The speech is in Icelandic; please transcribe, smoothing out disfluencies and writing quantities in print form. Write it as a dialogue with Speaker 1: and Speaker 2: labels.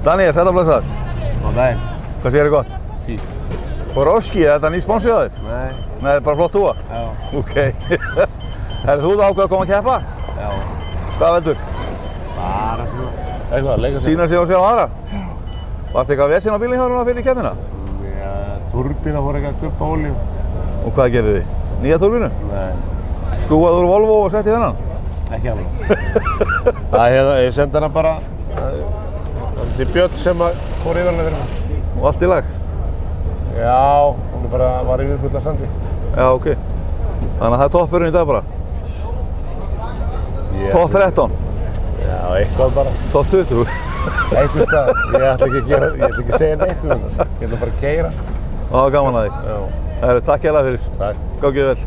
Speaker 1: Daniel, sæll og blessaður.
Speaker 2: Góðan daginn.
Speaker 1: Hvað segirðu gott?
Speaker 2: Fínt.
Speaker 1: Borowski, er þetta ný sponsor hjá þér?
Speaker 2: Nei.
Speaker 1: Nei, bara flott túa?
Speaker 2: Já.
Speaker 1: Ok. Þú ákveð að koma að keppa?
Speaker 2: Já.
Speaker 1: Hvað veldur?
Speaker 2: Bara svona. Eitthvað, leika sér.
Speaker 1: Sýna sig og sjá aðra? Varstu eitthvað vesinn á bílinn hjá þér fyrir keppnina?
Speaker 2: Já, turbína fór eitthvað að guppa olíu.
Speaker 1: Og hvað gerðu þið? Nýja turbínu?
Speaker 2: Nei.
Speaker 1: Skrúfaðu úr Volvo og setti þennan?
Speaker 2: Ekki alveg. Ég sendi hana bara. Þetta er Björn sem fór yfir hana fyrir mig.
Speaker 1: Og allt í lag?
Speaker 2: Já, hún bara var yfir fulla sandi.
Speaker 1: Já, ok. Þannig að það er toppurinn í dag bara? Topp 13?
Speaker 2: Já, eitthvað bara.
Speaker 1: Topp 20?
Speaker 2: Eitthvað stað. Ég ætla ekki að segja neitt um þetta. Ég ætla bara að keyra.
Speaker 1: Það var gaman að þig.
Speaker 2: Já.
Speaker 1: Takk hérlega fyrir.
Speaker 2: Takk.
Speaker 1: Gangi vel.